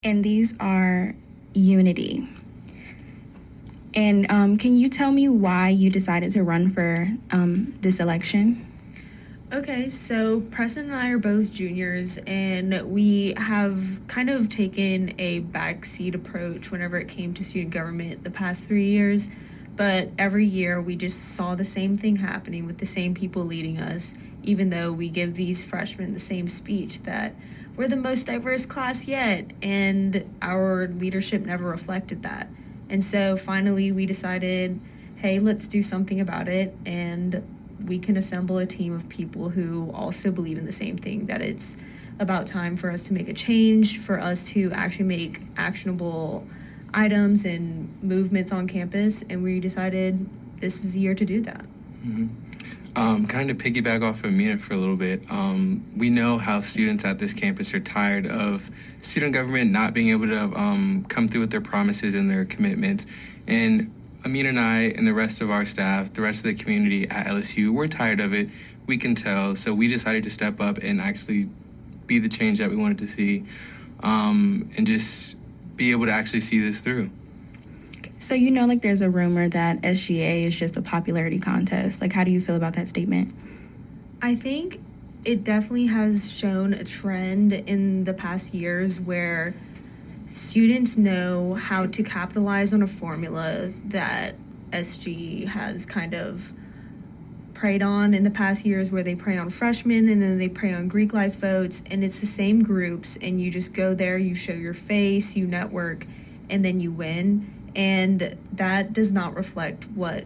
and these are unity. And can you tell me why you decided to run for this election? Okay, so Preston and I are both juniors, and we have kind of taken a backseat approach whenever it came to student government the past 3 years. But every year we just saw the same thing happening with the same people leading us, even though we give these freshmen the same speech that we're the most diverse class yet, and our leadership never reflected that. And so finally we decided, hey, let's do something about it, and we can assemble a team of people who also believe in the same thing, that it's about time for us to make a change, for us to actually make actionable items and movements on campus, and we decided this is the year to do that. Kind of piggyback off of Amina for a little bit. We know how students at this campus are tired of student government not being able to come through with their promises and their commitments. And Amina and I and the rest of our staff, the rest of the community at LSU, we're tired of it. We can tell. So we decided to step up and actually be the change that we wanted to see, and just be able to actually see this through. So like there's a rumor that SGA is just a popularity contest. Like, how do you feel about that statement? I think it definitely has shown a trend in the past years where students know how to capitalize on a formula that SG has kind of preyed on in the past years, where they prey on freshmen and then they prey on Greek life votes, and it's the same groups, and you just go there, you show your face, you network, and then you win. And that does not reflect what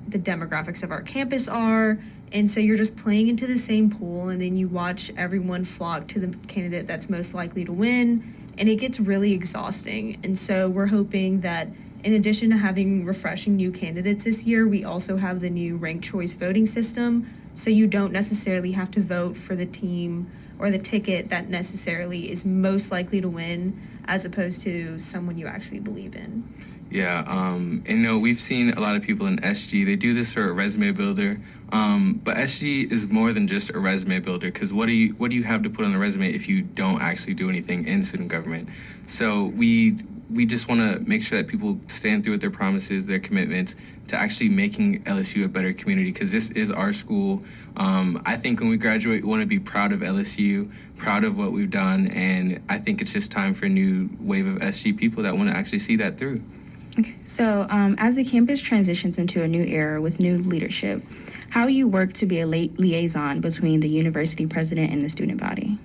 the demographics of our campus are. And so you're just playing into the same pool, and then you watch everyone flock to the candidate that's most likely to win, and it gets really exhausting. And so we're hoping that in addition to having refreshing new candidates this year, we also have the new ranked choice voting system, so you don't necessarily have to vote for the team or the ticket that necessarily is most likely to win, as opposed to someone you actually believe in. Yeah, and we've seen a lot of people in SG, they do this for a resume builder, but SG is more than just a resume builder, because what do you have to put on the resume if you don't actually do anything in student government? So we just want to make sure that people stand through with their promises, their commitments to actually making LSU a better community, because this is our school. I think when we graduate, we want to be proud of LSU, proud of what we've done, and I think it's just time for a new wave of SG people that want to actually see that through. Okay, so as the campus transitions into a new era with new leadership, how you work to be a liaison between the university president and the student body?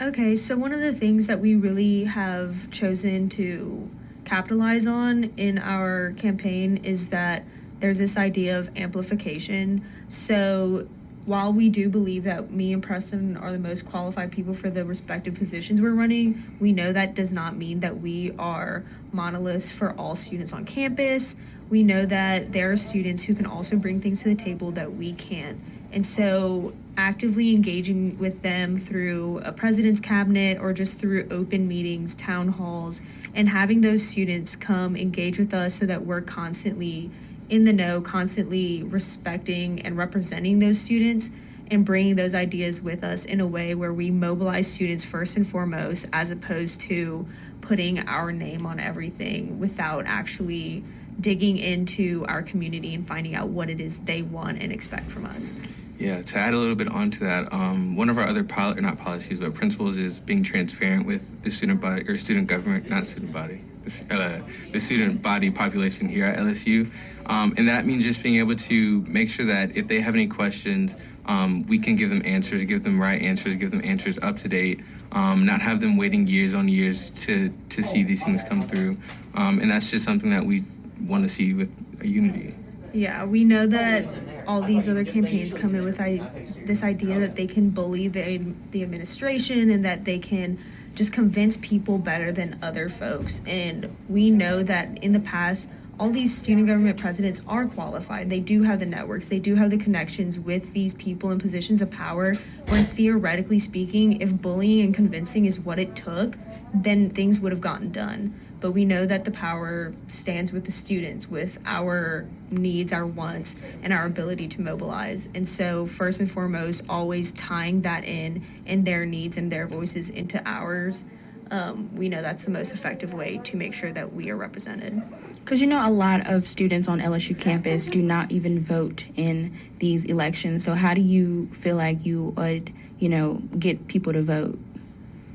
Okay, so one of the things that we really have chosen to capitalize on in our campaign is that there's this idea of amplification. So while we do believe that me and Preston are the most qualified people for the respective positions we're running, we know that does not mean that we are monoliths for all students on campus. We know that there are students who can also bring things to the table that we can't. And so actively engaging with them through a president's cabinet or just through open meetings, town halls, and having those students come engage with us so that we're constantly in the know, constantly respecting and representing those students and bringing those ideas with us in a way where we mobilize students first and foremost, as opposed to putting our name on everything without actually digging into our community and finding out what it is they want and expect from us. Yeah, to add a little bit onto that, one of our other not policies, but principles is being transparent with the student body, or student government, not student body, the student body population here at LSU. And that means just being able to make sure that if they have any questions, we can give them answers, give them right answers, give them answers up to date, not have them waiting years on years to see these things come through. And that's just something that we want to see with a unity. Yeah, we know that all these other campaigns come in with this idea that they can bully the administration and that they can just convince people better than other folks. And we know that in the past, all these student government presidents are qualified. They do have the networks. They do have the connections with these people in positions of power, when theoretically speaking, if bullying and convincing is what it took, then things would have gotten done. But we know that the power stands with the students, with our needs, our wants, and our ability to mobilize. And so first and foremost, always tying that in and their needs and their voices into ours we know that's the most effective way to make sure that we are represented. Because a lot of students on LSU campus do not even vote in these elections. So how do you feel like you would, get people to vote?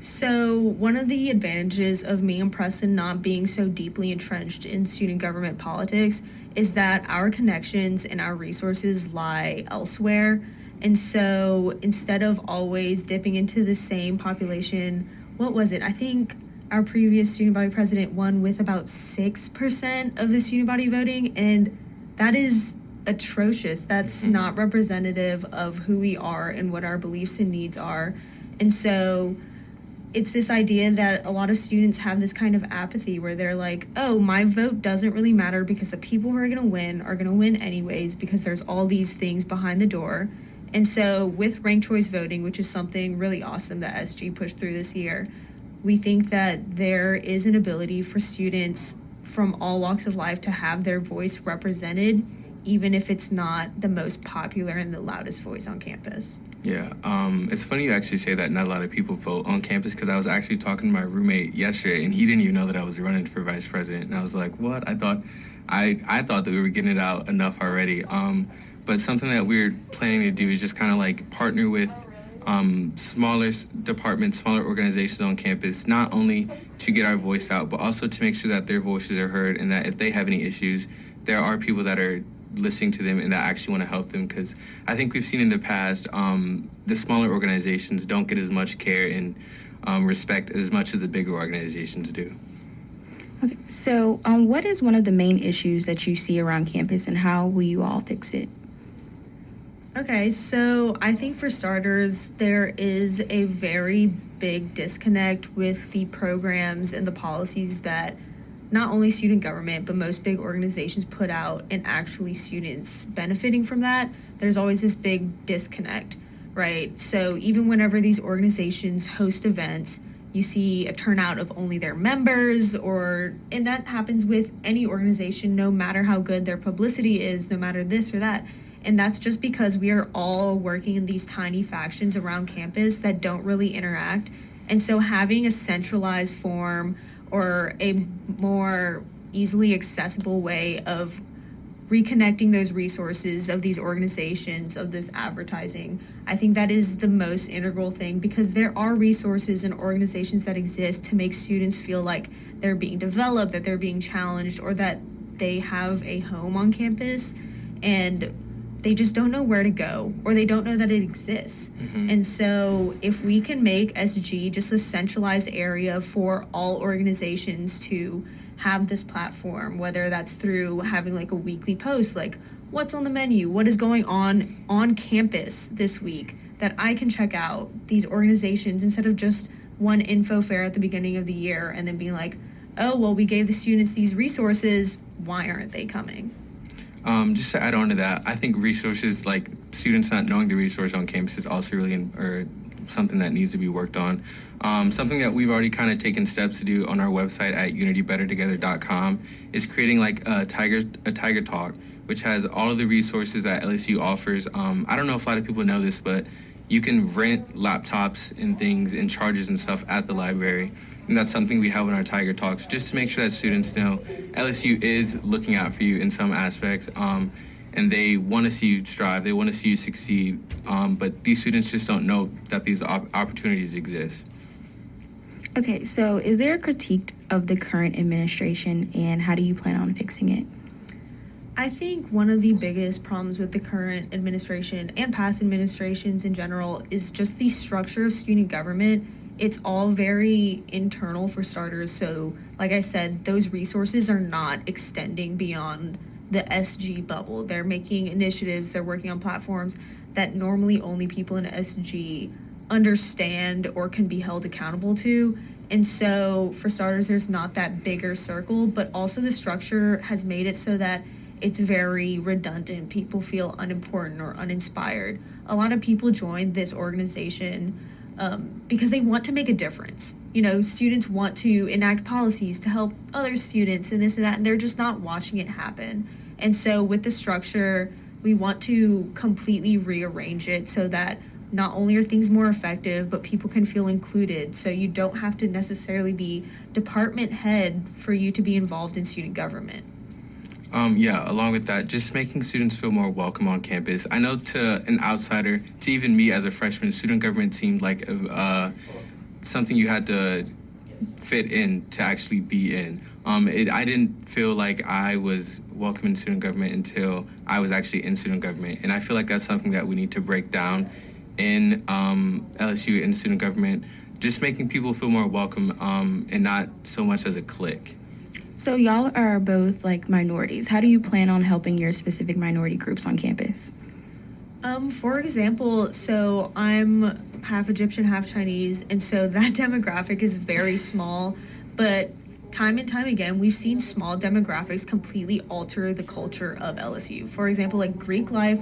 So one of the advantages of me and Preston not being so deeply entrenched in student government politics is that our connections and our resources lie elsewhere. And so instead of always dipping into the same population, what was it? I think our previous student body president won with about 6% of the student body voting, and that is atrocious. That's not representative of who we are and what our beliefs and needs are. And so it's this idea that a lot of students have this kind of apathy where they're like, oh, my vote doesn't really matter because the people who are going to win anyways because there's all these things behind the door. And so with ranked choice voting, which is something really awesome that SG pushed through this year, we think that there is an ability for students from all walks of life to have their voice represented, even if it's not the most popular and the loudest voice on campus. Yeah, it's funny you actually say that not a lot of people vote on campus, because I was actually talking to my roommate yesterday, and he didn't even know that I was running for vice president. And I was like, what? I thought that we were getting it out enough already. But something that we're planning to do is just kind of like partner with smaller departments, smaller organizations on campus, not only to get our voice out, but also to make sure that their voices are heard, and that if they have any issues, there are people that are listening to them and that actually want to help them. Because I think we've seen in the past, the smaller organizations don't get as much care and respect as much as the bigger organizations do. Okay, so what is one of the main issues that you see around campus, and how will you all fix it? Okay, so I think for starters, there is a very big disconnect with the programs and the policies that not only student government, but most big organizations put out, and actually students benefiting from that. There's always this big disconnect, right? So even whenever these organizations host events, you see a turnout of only their members, and that happens with any organization, no matter how good their publicity is, no matter this or that. And that's just because we are all working in these tiny factions around campus that don't really interact. And so having a centralized form or a more easily accessible way of reconnecting those resources of these organizations, of this advertising, I think that is the most integral thing, because there are resources and organizations that exist to make students feel like they're being developed, that they're being challenged, or that they have a home on campus, and they just don't know where to go, or they don't know that it exists. And so if we can make SG just a centralized area for all organizations to have this platform, whether that's through having like a weekly post, like what's on the menu, what is going on campus this week, that I can check out these organizations instead of just one info fair at the beginning of the year and then being like, oh, well, we gave the students these resources, why aren't they coming? Just to add on to that, I think resources, like students not knowing the resource on campus, is also really something that needs to be worked on. Something that we've already kind of taken steps to do on our website at unitybettertogether.com is creating like a Tiger Talk, which has all of the resources that LSU offers. I don't know if a lot of people know this, but you can rent laptops and things and chargers and stuff at the library. And that's something we have in our Tiger Talks, just to make sure that students know LSU is looking out for you in some aspects, and they want to see you strive, they want to see you succeed, but these students just don't know that these opportunities exist. Okay, so is there a critique of the current administration, and how do you plan on fixing it? I think one of the biggest problems with the current administration and past administrations in general is just the structure of student government. It's all very internal for starters. So like I said, those resources are not extending beyond the SG bubble. They're making initiatives, they're working on platforms that normally only people in SG understand or can be held accountable to. And so for starters, there's not that bigger circle, but also the structure has made it so that it's very redundant. People feel unimportant or uninspired. A lot of people join this organization because they want to make a difference. You know, students want to enact policies to help other students and this and that, and they're just not watching it happen. And so with the structure, we want to completely rearrange it so that not only are things more effective, but people can feel included. So you don't have to necessarily be department head for you to be involved in student government. Yeah, along with that, just making students feel more welcome on campus. I know to an outsider, to even me as a freshman, student government seemed like something you had to fit in to actually be in. I didn't feel like I was welcome in student government until I was actually in student government. And I feel like that's something that we need to break down in LSU in student government, just making people feel more welcome and not so much as a clique. So y'all are both like minorities. How do you plan on helping your specific minority groups on campus? For example, so I'm half Egyptian, half Chinese, and so that demographic is very small, but time and time again, we've seen small demographics completely alter the culture of LSU. For example, like Greek life,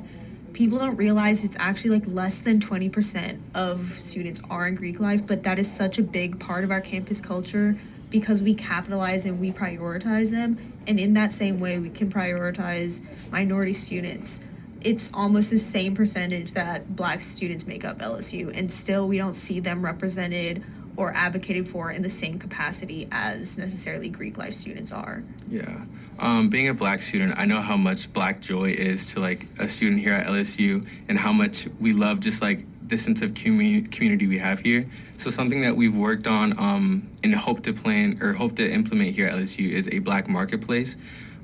people don't realize it's actually like less than 20% of students are in Greek life, but that is such a big part of our campus culture because we capitalize and we prioritize them. And in that same way, we can prioritize minority students. It's almost the same percentage that Black students make up LSU, and still we don't see them represented or advocated for in the same capacity as necessarily Greek life students are. Yeah. Being a Black student, I know how much Black joy is to like a student here at LSU and how much we love just like the sense of community we have here. So something that we've worked on and hope to implement here at LSU is a Black marketplace.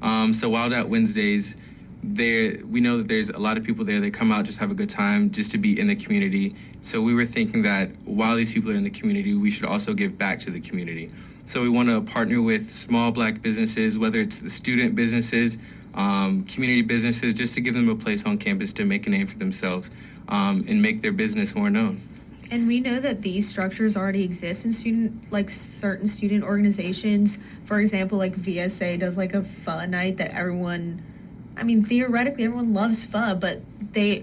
So Wild Out Wednesdays, we know that there's a lot of people there. They come out, just have a good time, just to be in the community. So we were thinking that while these people are in the community, we should also give back to the community. So we want to partner with small Black businesses, whether it's the student businesses, community businesses, just to give them a place on campus to make a name for themselves and make their business more known. And we know that these structures already exist in certain student organizations. For example, like VSA does like a pho night that theoretically everyone loves pho, but they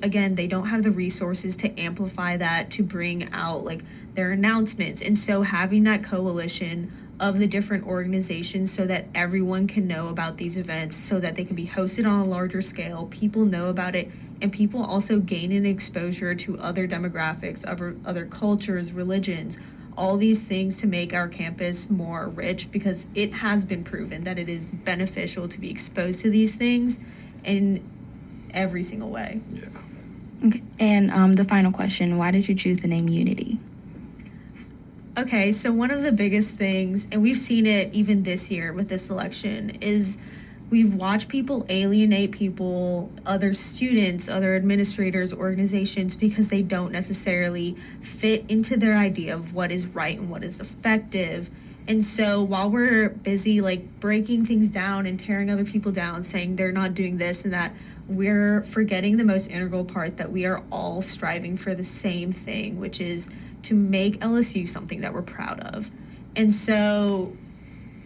don't have the resources to amplify that, to bring out like their announcements. And so having that coalition of the different organizations so that everyone can know about these events, so that they can be hosted on a larger scale, people know about it, and people also gain an exposure to other demographics, other cultures, religions, all these things to make our campus more rich, because it has been proven that it is beneficial to be exposed to these things in every single way. Yeah. Okay. And the final question, why did you choose the name Unity? Okay, so one of the biggest things, and we've seen it even this year with this election, is we've watched people alienate people, other students, other administrators, organizations, because they don't necessarily fit into their idea of what is right and what is effective. And so while we're busy like breaking things down and tearing other people down, saying they're not doing this and that, we're forgetting the most integral part, that we are all striving for the same thing, which is to make LSU something that we're proud of. And so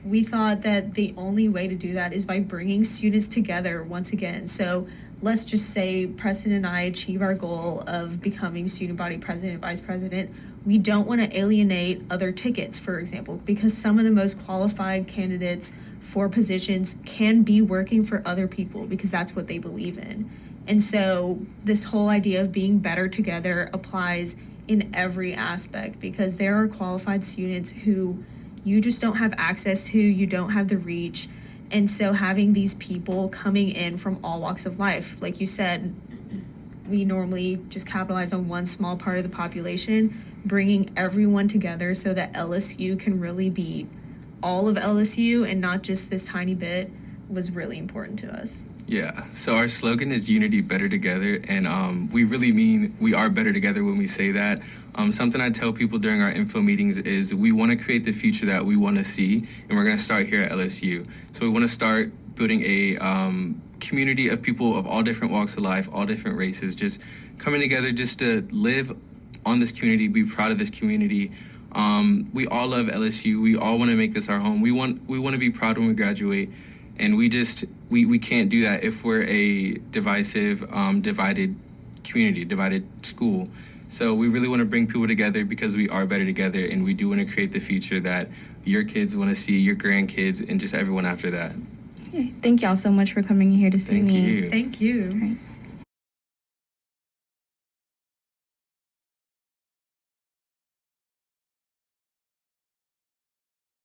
we thought that the only way to do that is by bringing students together once again. So let's just say Preston and I achieve our goal of becoming student body president, vice president. We don't want to alienate other tickets, for example, because some of the most qualified candidates for positions can be working for other people because that's what they believe in. And so this whole idea of being better together applies in every aspect, because there are qualified students who you just don't have access to, you don't have the reach. And so having these people coming in from all walks of life, like you said, we normally just capitalize on one small part of the population, bringing everyone together so that LSU can really be all of LSU and not just this tiny bit, was really important to us. Yeah, so our slogan is Unity, Better Together, and we really mean we are better together when we say that. Something I tell people during our info meetings is we want to create the future that we want to see, and we're going to start here at LSU. So we want to start building a community of people of all different walks of life, all different races, just coming together just to live on this community, be proud of this community. We all love LSU. We all want to make this our home. We want to be proud when we graduate. And we can't do that if we're a divisive, divided community, divided school. So we really want to bring people together because we are better together, and we do want to create the future that your kids want to see, your grandkids, and just everyone after that. Okay. Thank y'all so much for coming here to see me. Thank you. Thank you. All right.